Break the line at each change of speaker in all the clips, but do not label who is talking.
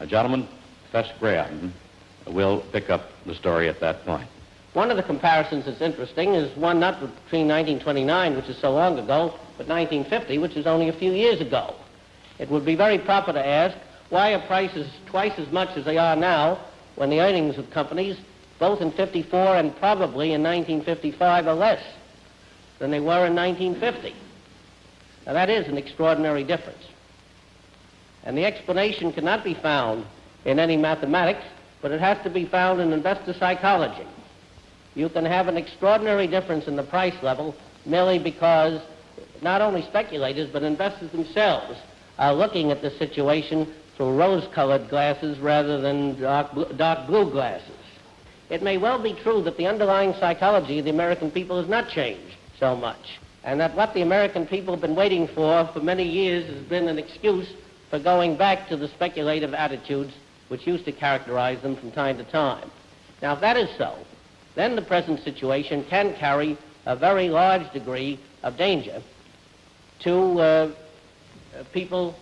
Gentlemen, Professor Graham will pick up the story at that point.
One of the comparisons that's interesting is one not between 1929, which is so long ago, but 1950, which is only a few years ago. It would be very proper to ask, why are prices twice as much as they are now when the earnings of companies, both in 54 and probably in 1955, are less than they were in 1950? Now, that is an extraordinary difference. And the explanation cannot be found in any mathematics, but it has to be found in investor psychology. You can have an extraordinary difference in the price level merely because not only speculators, but investors themselves are looking at the situation through rose-colored glasses rather than dark blue glasses. It may well be true that the underlying psychology of the American people has not changed so much, and that what the American people have been waiting for many years has been an excuse for going back to the speculative attitudes which used to characterize them from time to time. Now, if that is so, then the present situation can carry a very large degree of danger to people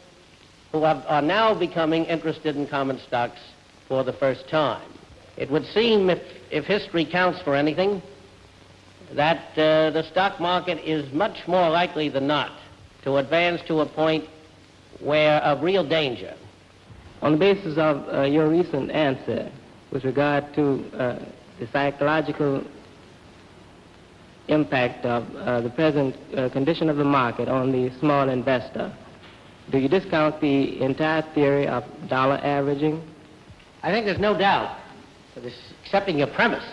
who are now becoming interested in common stocks for the first time. It would seem, if history counts for anything, that the stock market is much more likely than not to advance to a point where of real danger.
On the basis of your recent answer with regard to the psychological impact of the present condition of the market on the small investor, do you discount the entire theory of dollar averaging?
I think there's no doubt, accepting your premise,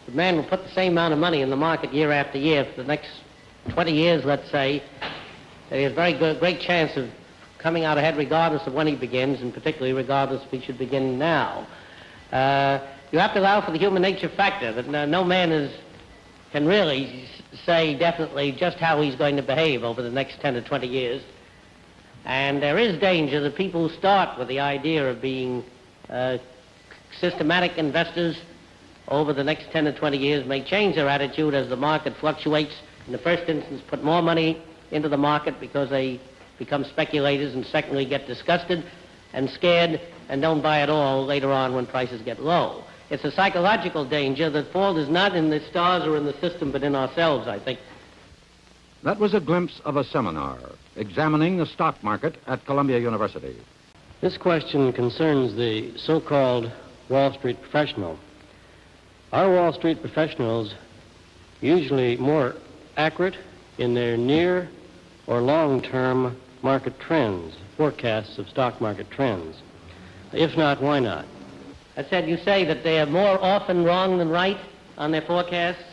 the man will put the same amount of money in the market year after year for the next 20 years, let's say, that he has a very great chance of coming out ahead regardless of when he begins, and particularly regardless if he should begin now. You have to allow for the human nature factor, that no man can really say definitely just how he's going to behave over the next 10 to 20 years. And there is danger that people who start with the idea of being systematic investors over the next 10 to 20 years may change their attitude as the market fluctuates. In the first instance, put more money into the market because they become speculators, and secondly, get disgusted and scared and don't buy at all later on when prices get low. It's a psychological danger. The fault is not in the stars or in the system, but in ourselves, I think.
That was a glimpse of a seminar examining the stock market at Columbia University.
This question concerns the so-called Wall Street professional. Are Wall Street professionals usually more accurate in their near or long-term market trends, forecasts of stock market trends? If not, why not?
I said, you say that they are more often wrong than right on their forecasts?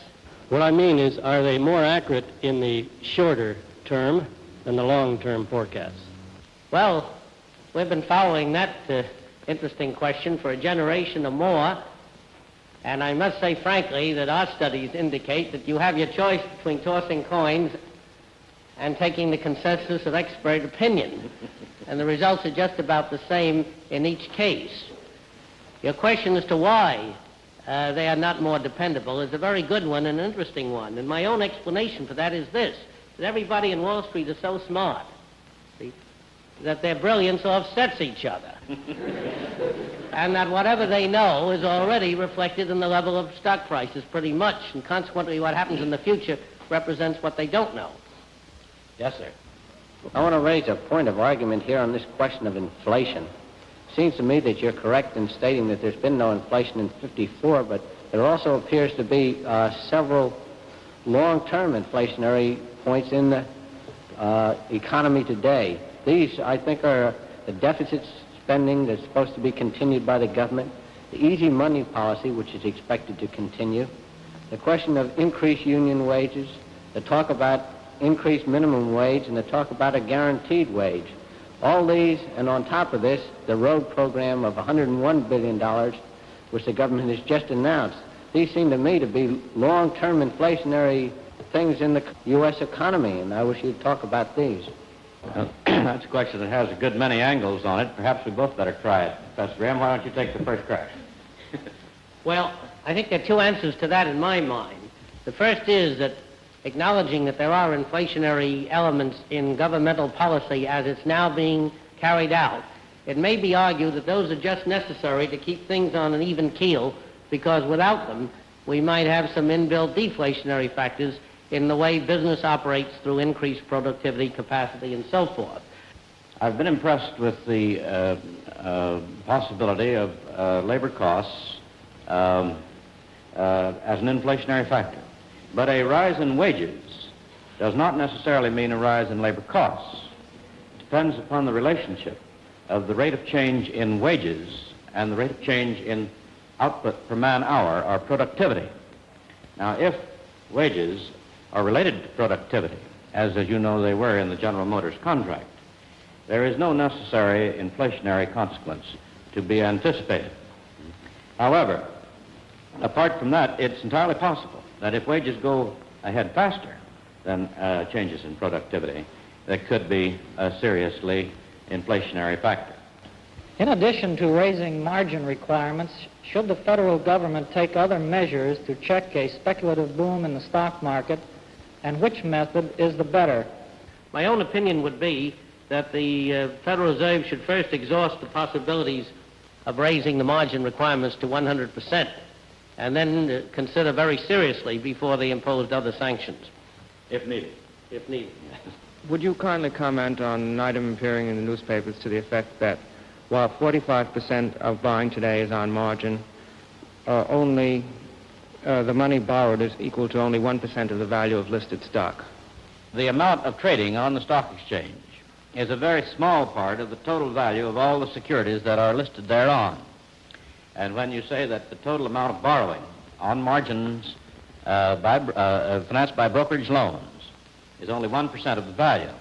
What I mean is, are they more accurate in the shorter term than the long-term forecasts?
Well, we've been following that interesting question for a generation or more, and I must say frankly that our studies indicate that you have your choice between tossing coins and taking the consensus of expert opinion, and the results are just about the same in each case. Your question as to why they are not more dependable is a very good one and an interesting one, and my own explanation for that is this, that everybody in Wall Street is so smart, see, that their brilliance offsets each other, and that whatever they know is already reflected in the level of stock prices pretty much, and consequently what happens in the future represents what they don't know. Yes, sir.
I want to raise a point of argument here on this question of inflation. It seems to me that you're correct in stating that there's been no inflation in 54, but there also appears to be several long-term inflationary points in the economy today. These, I think, are the deficit spending that's supposed to be continued by the government, the easy money policy, which is expected to continue, the question of increased union wages, the talk about increased minimum wage, and the talk about a guaranteed wage. All these, and on top of this, the road program of $101 billion, which the government has just announced. These seem to me to be long-term inflationary things in the U.S. economy, and I wish you'd talk about these.
Well, that's a question that has a good many angles on it. Perhaps we both better try it. Professor Graham, why don't you take the first crack?
Well, I think there are two answers to that in my mind. The first is that acknowledging that there are inflationary elements in governmental policy as it's now being carried out, It may be argued that those are just necessary to keep things on an even keel, because without them, we might have some inbuilt deflationary factors in the way business operates through increased productivity, capacity, and so forth.
I've been impressed with the possibility of labor costs as an inflationary factor. But a rise in wages does not necessarily mean a rise in labor costs. It depends upon the relationship of the rate of change in wages and the rate of change in output per man hour or productivity. Now, if wages are related to productivity, as you know they were in the General Motors contract, there is no necessary inflationary consequence to be anticipated. However, apart from that, it's entirely possible that if wages go ahead faster than changes in productivity, there could be a seriously inflationary factor.
In addition to raising margin requirements, should the federal government take other measures to check a speculative boom in the stock market, and which method is the better?
My own opinion would be that the Federal Reserve should first exhaust the possibilities of raising the margin requirements to 100%, and then consider very seriously before they imposed other sanctions.
If needed.
If needed.
Would you kindly comment on an item appearing in the newspapers to the effect that while 45% of buying today is on margin, only the money borrowed is equal to only 1% of the value of listed stock?
The amount of trading on the stock exchange is a very small part of the total value of all the securities that are listed thereon. And when you say that the total amount of borrowing on margins financed by brokerage loans is only 1% of the value,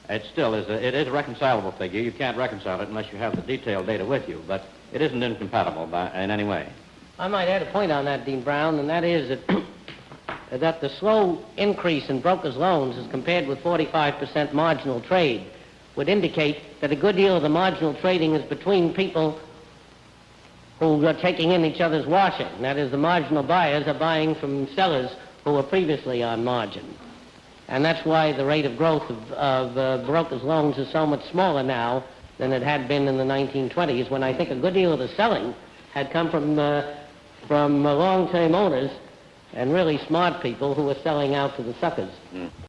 it still is it is a reconcilable figure. You can't reconcile it unless you have the detailed data with you, but it isn't incompatible in any way.
I might add a point on that, Dean Brown, and that is that the slow increase in brokers' loans as compared with 45% marginal trade would indicate that a good deal of the marginal trading is between people who are taking in each other's washing. That is, the marginal buyers are buying from sellers who were previously on margin. And that's why the rate of growth of brokers' loans is so much smaller now than it had been in the 1920s, when I think a good deal of the selling had come from long-term owners and really smart people who were selling out to the suckers.